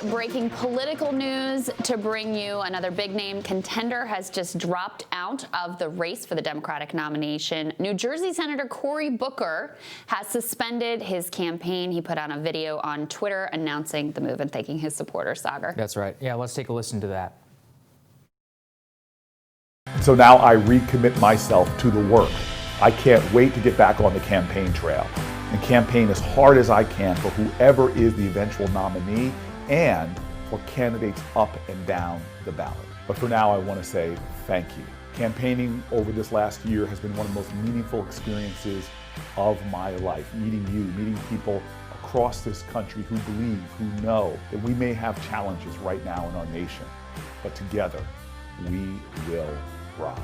breaking political news to bring you. Another big name contender has just dropped out of the race for the Democratic nomination. New Jersey Senator Cory Booker has suspended his campaign. He put out a video on Twitter announcing the move and thanking his supporters. Saagar. That's right. Yeah, let's take a listen to that. So now I recommit myself to the work. I can't wait to get back on the campaign trail and campaign as hard as I can for whoever is the eventual nominee and for candidates up and down the ballot. But for now, I want to say thank you. Campaigning over this last year has been one of the most meaningful experiences of my life. Meeting you, meeting people across this country who believe, who know that we may have challenges right now in our nation, but together we will rise.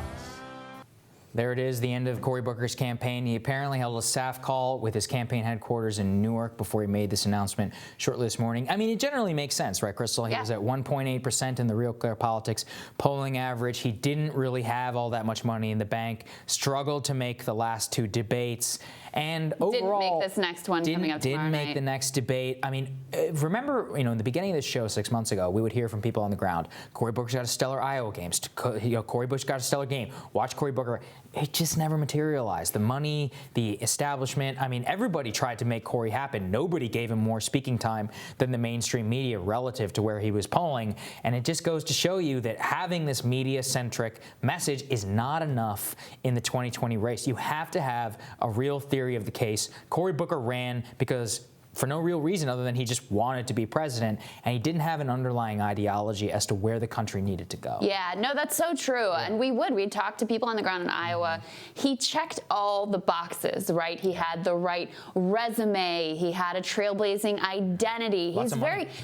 There it is, the end of Cory Booker's campaign. He apparently held a staff call with his campaign headquarters in Newark before he made this announcement shortly this morning. I mean, it generally makes sense, right, Krystal? He was at 1.8% in the Real Clear Politics polling average. He didn't really have all that much money in the bank, struggled to make the last two debates, and overall didn't make this next one coming up tomorrow Didn't make night. the next debate. I mean, remember, in the beginning of this show 6 months ago, we would hear from people on the ground, Cory Booker's got a stellar Iowa game. Cory Bush got a stellar game. Watch Cory Booker. It just never materialized. The money, the establishment, I mean, everybody tried to make Cory happen. Nobody gave him more speaking time than the mainstream media relative to where he was polling. And it just goes to show you that having this media-centric message is not enough in the 2020 race. You have to have a real theory of the case. Cory Booker ran because for no real reason other than he just wanted to be president, and he didn't have an underlying ideology as to where the country needed to go. Yeah, no, that's so true. Yeah. And we'd talk to people on the ground in Iowa. He checked all the boxes, right? He had the right resume. He had a trailblazing identity.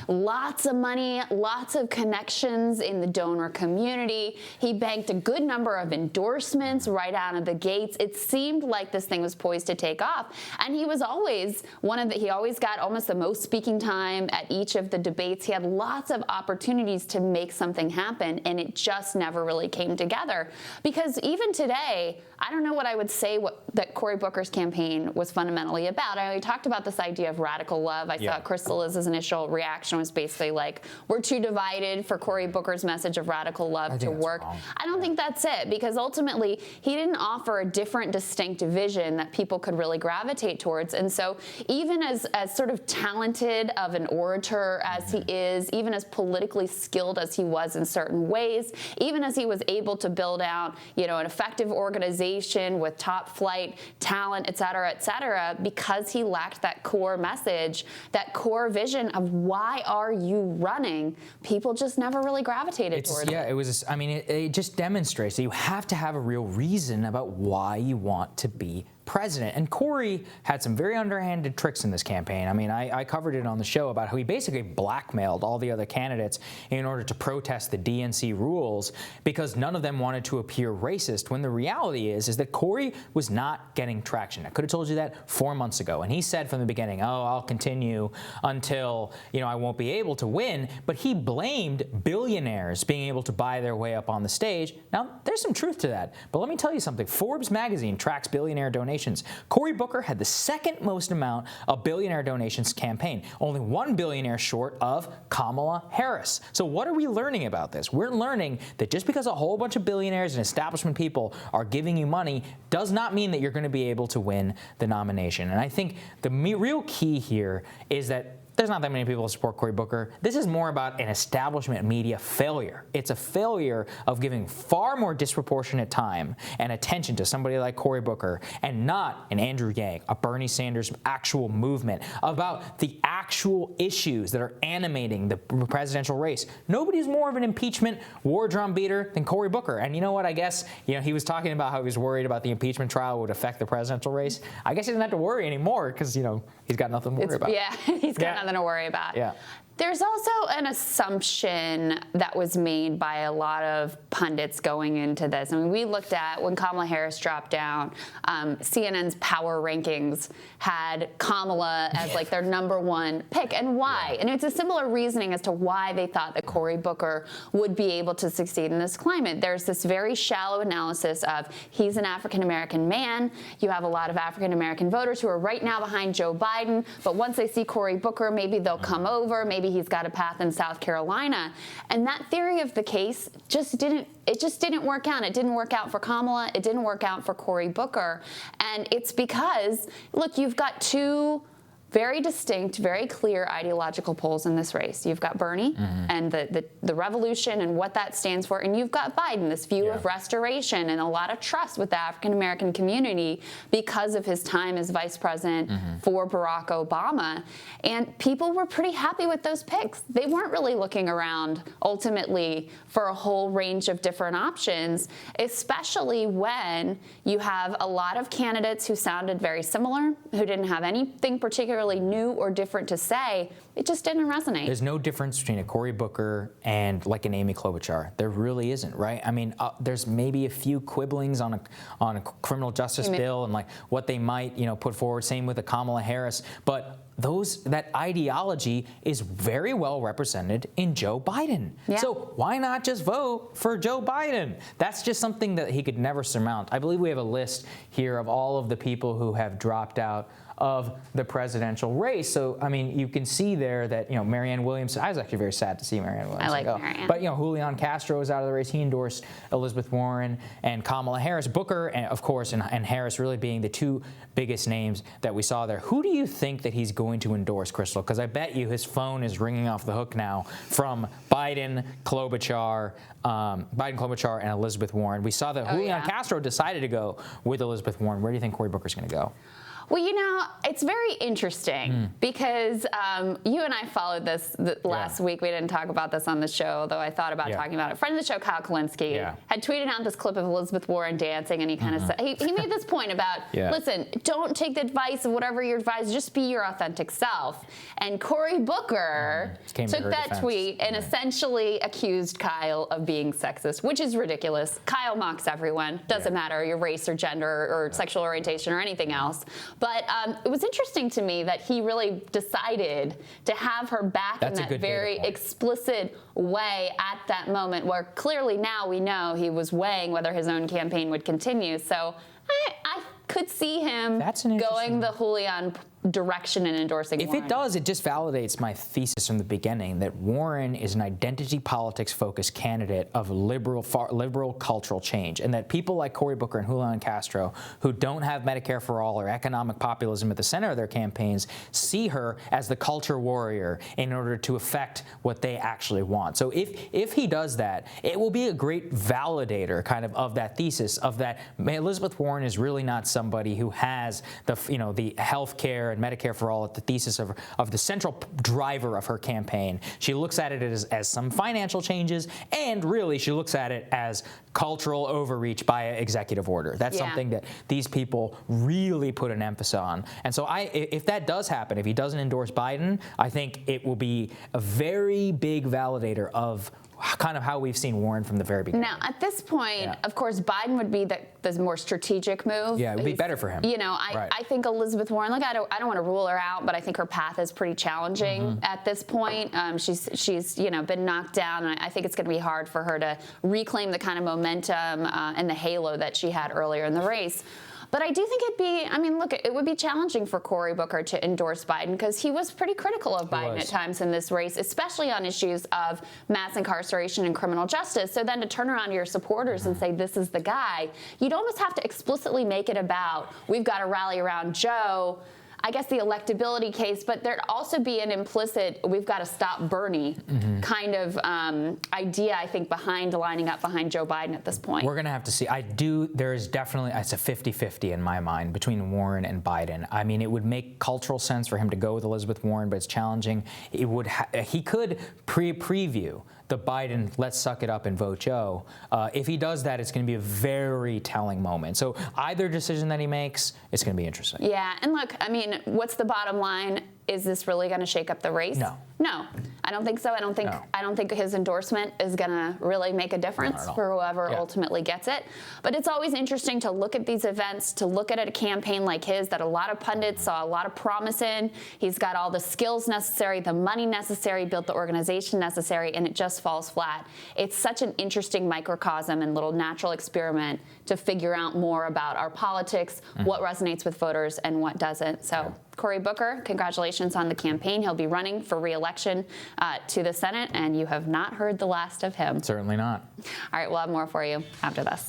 Lots of money, lots of connections in the donor community. He banked a good number of endorsements right out of the gates. It seemed like this thing was poised to take off. And he was always he always got almost the most speaking time at each of the debates. He had lots of opportunities to make something happen, and it just never really came together. Because even today, I don't know what I would say that Cory Booker's campaign was fundamentally about. I talked about this idea of radical love. I thought Krystal's initial reaction was basically like, we're too divided for Cory Booker's message of radical love to work. I don't think that's it, because ultimately he didn't offer a different, distinct vision that people could really gravitate towards. And so even as sort of talented of an orator as he is, even as politically skilled as he was in certain ways, even as he was able to build out, an effective organization with top flight talent, et cetera, because he lacked that core message, that core vision of why are you running, people just never really gravitated towards it. Yeah, it just demonstrates that you have to have a real reason about why you want to be president. And Cory had some very underhanded tricks in this campaign. I mean, I covered it on the show about how he basically blackmailed all the other candidates in order to protest the DNC rules because none of them wanted to appear racist, when the reality is that Cory was not getting traction. I could have told you that 4 months ago. And he said from the beginning, I'll continue until, I won't be able to win. But he blamed billionaires being able to buy their way up on the stage. Now, there's some truth to that. But let me tell you something. Forbes magazine tracks billionaire donations. Cory Booker had the second most amount of billionaire donations campaign, only one billionaire short of Kamala Harris. So what are we learning about this? We're learning that just because a whole bunch of billionaires and establishment people are giving you money does not mean that you're going to be able to win the nomination. And I think the real key here is that there's not that many people who support Cory Booker. This is more about an establishment media failure. It's a failure of giving far more disproportionate time and attention to somebody like Cory Booker and not an Andrew Yang, a Bernie Sanders actual movement about the actual issues that are animating the presidential race. Nobody's more of an impeachment war drum beater than Cory Booker. And you know what? I guess, he was talking about how he was worried about the impeachment trial would affect the presidential race. I guess he doesn't have to worry anymore because, he's got nothing to worry about. Yeah, he's got nothing to worry about. Yeah. There's also an assumption that was made by a lot of pundits going into this. I mean, we looked at when Kamala Harris dropped down, CNN's power rankings had Kamala as like their #1 pick. And why? And it's a similar reasoning as to why they thought that Cory Booker would be able to succeed in this climate. There's this very shallow analysis of he's an African-American man. You have a lot of African-American voters who are right now behind Joe Biden. But once they see Cory Booker, maybe they'll come over. Maybe maybe he's got a path in South Carolina. And that theory of the case just didn't work out. It didn't work out for Kamala. It didn't work out for Cory Booker. And it's because, look, you've got two very distinct, very clear ideological poles in this race. You've got Bernie and the revolution and what that stands for, and you've got Biden, this view of restoration and a lot of trust with the African-American community because of his time as vice president for Barack Obama. And people were pretty happy with those picks. They weren't really looking around ultimately for a whole range of different options, especially when you have a lot of candidates who sounded very similar, who didn't have anything particularly new or different to say. It just didn't resonate. There's no difference between a Cory Booker and like an Amy Klobuchar. There really isn't, right? I mean, there's maybe a few quibblings on a criminal justice bill and like what they might, put forward. Same with a Kamala Harris, but that ideology is very well represented in Joe Biden. Yeah. So why not just vote for Joe Biden? That's just something that he could never surmount. I believe we have a list here of all of the people who have dropped out of the presidential race. So, I mean, you can see there that, Marianne Williamson, I was actually very sad to see Marianne Williamson go. Marianne. But, Julian Castro was out of the race. He endorsed Elizabeth Warren and Kamala Harris. Booker, and of course, and Harris really being the two biggest names that we saw there. Who do you think that he's going to endorse, Krystal? Because I bet you his phone is ringing off the hook now from Biden, Klobuchar, and Elizabeth Warren. We saw that Julian Castro decided to go with Elizabeth Warren. Where do you think Cory Booker's going to go? Well, it's very interesting because you and I followed this last week. We didn't talk about this on the show, though I thought about talking about it. Friend of the show, Kyle Kalinske, had tweeted out this clip of Elizabeth Warren dancing, and he kind of said, he made this point about, listen, don't take the advice of whatever your advice, just be your authentic self. And Cory Booker took that tweet and essentially accused Kyle of being sexist, which is ridiculous. Kyle mocks everyone. Doesn't matter your race or gender or sexual orientation or anything else. But it was interesting to me that he really decided to have her back in that very explicit way at that moment, where clearly now we know he was weighing whether his own campaign would continue. So I could see him going the Julian direction and endorsing Warren. If it does, it just validates my thesis from the beginning that Warren is an identity politics focused candidate of liberal cultural change, and that people like Cory Booker and Julian Castro, who don't have Medicare for all or economic populism at the center of their campaigns, see her as the culture warrior in order to affect what they actually want. So if he does that, it will be a great validator kind of that thesis of that Elizabeth Warren is really not somebody who has the health care and Medicare for all at the thesis of the central driver of her campaign. She looks at it as some financial changes, and really she looks at it as cultural overreach by executive order. That's something that these people really put an emphasis on. And so if that does happen, if he doesn't endorse Biden, I think it will be a very big validator of kind of how we've seen Warren from the very beginning. Now, at this point, of course, Biden would be the more strategic move. Yeah, it would be better for him. I think Elizabeth Warren, I don't want to rule her out, but I think her path is pretty challenging at this point. She's been knocked down, and I think it's going to be hard for her to reclaim the kind of momentum and the halo that she had earlier in the race. But I do think it would be challenging for Cory Booker to endorse Biden because he was pretty critical of Biden at times in this race, especially on issues of mass incarceration and criminal justice. So then to turn around to your supporters and say, this is the guy, you'd almost have to explicitly make it about, we've got to rally around Joe. I guess the electability case, but there'd also be an implicit, we've got to stop Bernie kind of idea, I think, behind lining up behind Joe Biden at this point. We're going to have to see. There is definitely, it's a 50-50 in my mind between Warren and Biden. I mean, it would make cultural sense for him to go with Elizabeth Warren, but it's challenging. He could preview the Biden, let's suck it up and vote Joe. If he does that, it's going to be a very telling moment. So either decision that he makes, it's going to be interesting. Yeah, and look, what's the bottom line? Is this really going to shake up the race? No, I don't think so. I don't think his endorsement is going to really make a difference for whoever ultimately gets it. But it's always interesting to look at these events, to look at a campaign like his that a lot of pundits saw a lot of promise in. He's got all the skills necessary, the money necessary, built the organization necessary, and it just falls flat. It's such an interesting microcosm and little natural experiment to figure out more about our politics, what resonates with voters and what doesn't. So Cory Booker, congratulations on the campaign. He'll be running for re-election to the Senate, and you have not heard the last of him. Certainly not. All right, we'll have more for you after this.